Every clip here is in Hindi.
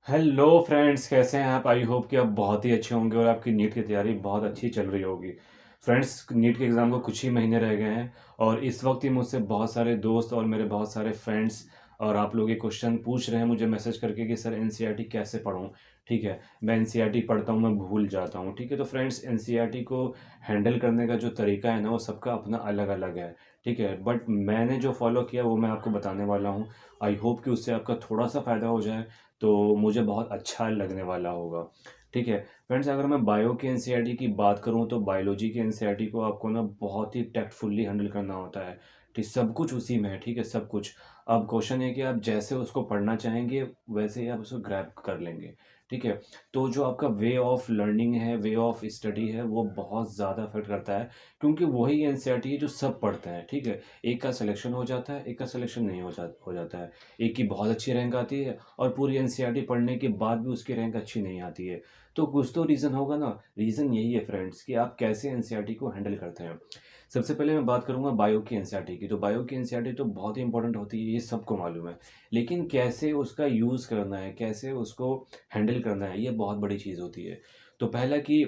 हेलो फ्रेंड्स, कैसे हैं आप? आई होप कि आप बहुत ही अच्छे होंगे और आपकी नीट की तैयारी बहुत अच्छी चल रही होगी। फ्रेंड्स, नीट के एग्ज़ाम को कुछ ही महीने रह गए हैं और इस वक्त ही मुझसे बहुत सारे दोस्त और मेरे बहुत सारे फ्रेंड्स और आप लोग ये क्वेश्चन पूछ रहे हैं मुझे मैसेज करके कि सर एनसीईआरटी कैसे पढूं। ठीक है, मैं एनसीईआरटी पढ़ता हूं, मैं भूल जाता हूं। ठीक है, तो फ्रेंड्स, एनसीईआरटी को हैंडल करने का जो तरीका है ना, वो सबका अपना अलग अलग है। ठीक है, बट मैंने जो फॉलो किया वो मैं आपको बताने वाला हूँ। आई होप कि उससे आपका थोड़ा सा फ़ायदा हो जाए, तो मुझे बहुत अच्छा लगने वाला होगा। ठीक है फ्रेंड्स, अगर मैं बायो के एनसीईआरटी की बात करूं तो बायोलॉजी के एनसीईआरटी को आपको ना बहुत ही टैक्टफुली हैंडल करना होता है। ठीक, सब कुछ उसी में है। ठीक है, सब कुछ। अब क्वेश्चन है कि आप जैसे उसको पढ़ना चाहेंगे वैसे ही आप उसको ग्रैब कर लेंगे। ठीक है, तो जो आपका वे ऑफ लर्निंग है, वे ऑफ स्टडी है, वो बहुत ज़्यादा अफेक्ट करता है, क्योंकि वही एनसीईआरटी है जो सब पढ़ते हैं। ठीक है, एक का सिलेक्शन हो जाता है, एक का सिलेक्शन नहीं हो जाता है। एक की बहुत अच्छी रैंक आती है और पूरी एनसीईआरटी पढ़ने के बाद भी उसकी रैंक अच्छी नहीं आती है। तो कुछ तो रीज़न होगा ना। रीज़न यही है फ्रेंड्स कि आप कैसे एनसीईआरटी को हैंडल करते हैं। सबसे पहले मैं बात करूंगा बायो की एनसीईआरटी की। तो बायो की एनसीईआरटी तो बहुत ही इंपॉर्टेंट होती है, ये सबको मालूम है। लेकिन कैसे उसका यूज़ करना है, कैसे उसको हैंडल करना है, ये बहुत बड़ी चीज़ होती है। तो पहला कि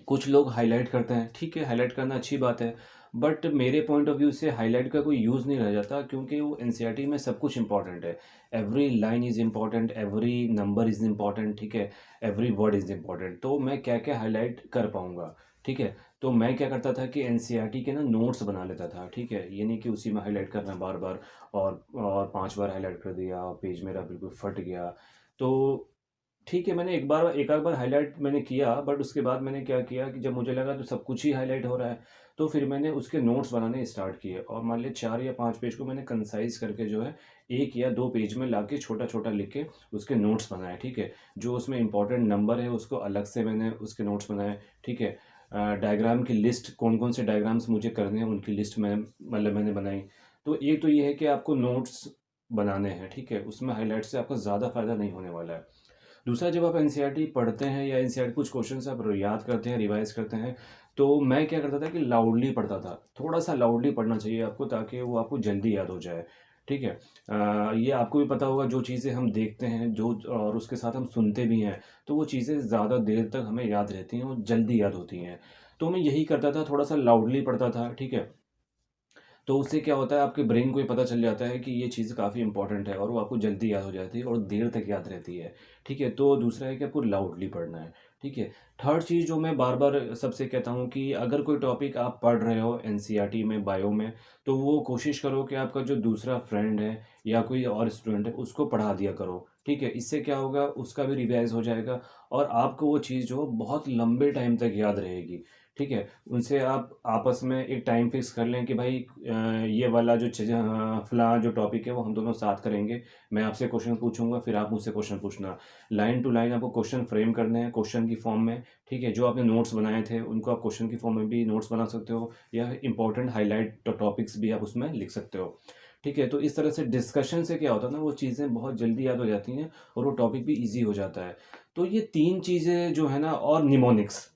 कुछ लोग हाईलाइट करते हैं। ठीक है, हाईलाइट करना अच्छी बात है, बट मेरे पॉइंट ऑफ व्यू से हाईलाइट का कोई यूज़ नहीं रह जाता, क्योंकि वो एनसीईआरटी में सब कुछ इंपॉर्टेंट है। Every line is important, every number is important. ठीक है, एवरी वर्ड इज़ इंपॉर्टेंट। तो मैं क्या क्या हाईलाइट कर पाऊँगा? ठीक है, तो मैं क्या करता था कि एनसीईआरटी के ना नोट्स बना लेता था। ठीक है, ये नहीं कि उसी में हाईलाइट करना बार बार और 5 बार हाईलाइट कर दिया और पेज मेरा बिल्कुल फट गया। तो ठीक है, मैंने एक आध बार हाईलाइट मैंने किया, बट उसके बाद मैंने क्या किया कि जब मुझे लगा तो सब कुछ ही हाईलाइट हो रहा है, तो फिर मैंने उसके नोट्स बनाने स्टार्ट किए और मान लिया 4 या 5 पेज को मैंने कंसाइज करके जो है 1 या 2 पेज में लाके छोटा छोटा लिख के उसके नोट्स बनाए। ठीक है, जो उसमें इंपॉर्टेंट नंबर है उसको अलग से मैंने उसके नोट्स बनाए। ठीक है, डायग्राम की लिस्ट, कौन कौन से डायग्राम्स मुझे करने हैं उनकी लिस्ट में मतलब मैंने बनाई। तो एक तो ये है कि आपको नोट्स बनाने हैं। ठीक है, उसमें हाईलाइट से आपको ज़्यादा फ़ायदा नहीं होने वाला है। दूसरा, जब आप एनसीईआरटी पढ़ते हैं या एनसीईआरटी कुछ क्वेश्चन आप याद करते हैं, रिवाइज करते हैं, तो मैं क्या करता था कि लाउडली पढ़ता था। थोड़ा सा लाउडली पढ़ना चाहिए आपको, ताकि वो आपको जल्दी याद हो जाए। ठीक है, ये आपको भी पता होगा, जो चीज़ें हम देखते हैं जो और उसके साथ हम सुनते भी हैं, तो वो चीज़ें ज़्यादा देर तक हमें याद रहती हैं और जल्दी याद होती हैं। तो मैं यही करता था, थोड़ा सा लाउडली पढ़ता था। ठीक है, तो उससे क्या होता है, आपके ब्रेन को ही पता चल जाता है कि ये चीज़ काफ़ी इंपॉर्टेंट है और वो आपको जल्दी याद हो जाती है और देर तक याद रहती है। ठीक है, तो दूसरा है कि आपको लाउडली पढ़ना है। ठीक है, थर्ड चीज़ जो मैं बार बार सबसे कहता हूँ कि अगर कोई टॉपिक आप पढ़ रहे हो एनसीईआरटी में, बायो में, तो वो कोशिश करो कि आपका जो दूसरा फ्रेंड है या कोई और स्टूडेंट है उसको पढ़ा दिया करो। ठीक है, इससे क्या होगा, उसका भी रिवाइज हो जाएगा और आपको वो चीज़ जो बहुत लंबे टाइम तक याद रहेगी। ठीक है, उनसे आप आपस में एक टाइम फिक्स कर लें कि भाई ये वाला जो चीज़ फ़लाँ जो टॉपिक है वो हम दोनों साथ करेंगे। मैं आपसे क्वेश्चन पूछूंगा, फिर आप मुझसे क्वेश्चन पूछना। लाइन टू लाइन आपको क्वेश्चन फ्रेम करने हैं, क्वेश्चन की फॉर्म में। ठीक है, जो आपने नोट्स बनाए थे उनको आप क्वेश्चन की फॉर्म में भी नोट्स बना सकते हो, या इंपॉर्टेंट हाईलाइट टॉपिक्स भी आप उसमें लिख सकते हो। ठीक है, तो इस तरह से डिस्कशन से क्या होता है ना, वो चीज़ें बहुत जल्दी याद हो जाती हैं और वो टॉपिक भी ईजी हो जाता है। तो ये 3 चीज़ें जो है ना, और निमोनिक्स।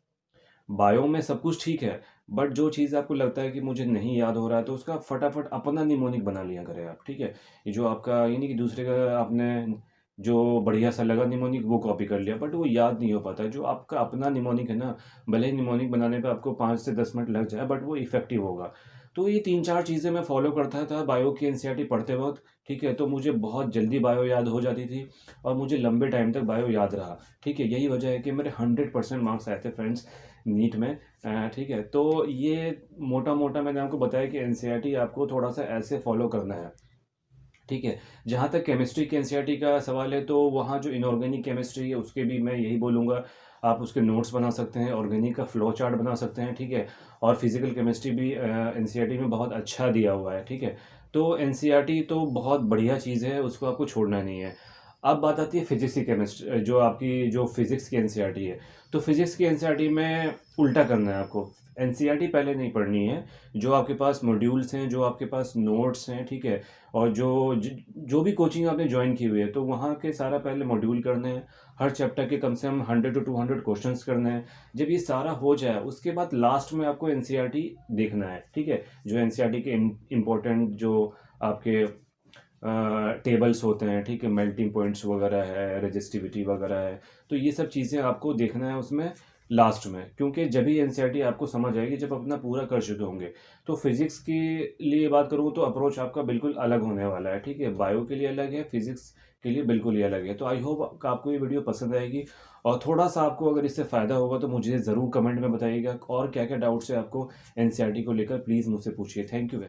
बायो में सब कुछ ठीक है, बट जो चीज़ आपको लगता है कि मुझे नहीं याद हो रहा है, तो उसका फटाफट अपना निमोनिक बना लिया करें आप। ठीक है, ये जो आपका ये नहीं कि दूसरे का आपने जो बढ़िया सा लगा निमोनिक वो कॉपी कर लिया, बट वो याद नहीं हो पाता। जो आपका अपना निमोनिक है ना, भले ही निमोनिक बनाने पे आपको 5 से 10 मिनट लग जाए, बट वो इफेक्टिव होगा। तो ये 3 4 चीज़ें मैं फॉलो करता था बायो की एनसीईआरटी पढ़ते वक्त। ठीक है, तो मुझे बहुत जल्दी बायो याद हो जाती थी और मुझे लंबे टाइम तक बायो याद रहा। ठीक है, यही वजह है कि मेरे 100% मार्क्स आए थे फ्रेंड्स नीट में। ठीक है, तो ये मोटा मोटा मैंने आपको बताया कि एनसीईआरटी आपको थोड़ा सा ऐसे फॉलो करना है। ठीक है, जहाँ तक केमिस्ट्री के एनसीईआरटी का सवाल है, तो वहाँ जो इनऑर्गेनिक केमिस्ट्री है उसके भी मैं यही बोलूँगा, आप उसके नोट्स बना सकते हैं, ऑर्गेनिक का फ्लो चार्ट बना सकते हैं। ठीक है, और फिजिकल केमिस्ट्री भी एनसीईआरटी में बहुत अच्छा दिया हुआ है। ठीक है, तो एनसीईआरटी तो बहुत बढ़िया चीज़ है, उसको आपको छोड़ना नहीं है। अब बात आती है फिजिक्स की केमिस्ट्री, जो आपकी जो फिजिक्स की एनसीईआरटी है। तो फिजिक्स की एनसीईआरटी में उल्टा करना है आपको। एनसीईआरटी पहले नहीं पढ़नी है, जो आपके पास मॉड्यूल्स हैं, जो आपके पास नोट्स हैं। ठीक है, और जो भी कोचिंग आपने ज्वाइन की हुई है, तो वहाँ के सारा पहले मॉड्यूल करने हैं। हर चैप्टर के कम से कम 100 to 200 क्वेश्चंस करने हैं। जब ये सारा हो जाए उसके बाद लास्ट में आपको एनसीईआरटी देखना है। ठीक है, जो एनसीईआरटी के इम्पोर्टेंट जो आपके टेबल्स होते हैं, ठीक है, मेल्टिंग पॉइंट्स वगैरह है, रेजिस्टिविटी वगैरह है, तो ये सब चीज़ें आपको देखना है उसमें लास्ट में, क्योंकि जब ही एनसीईआरटी आपको समझ आएगी जब अपना पूरा कर चुके होंगे। तो फिजिक्स के लिए बात करूँ तो अप्रोच आपका बिल्कुल अलग होने वाला है, ठीक है, बायो के लिए अलग है, फिजिक्स के लिए बिल्कुल ही अलग है। तो आई होप आपको ये वीडियो पसंद आएगी, और थोड़ा सा आपको अगर इससे फ़ायदा होगा तो मुझे ज़रूर कमेंट में बताइएगा, और क्या क्या डाउट्स है आपको एनसीईआरटी को लेकर, प्लीज़ मुझसे पूछिए। Thank you.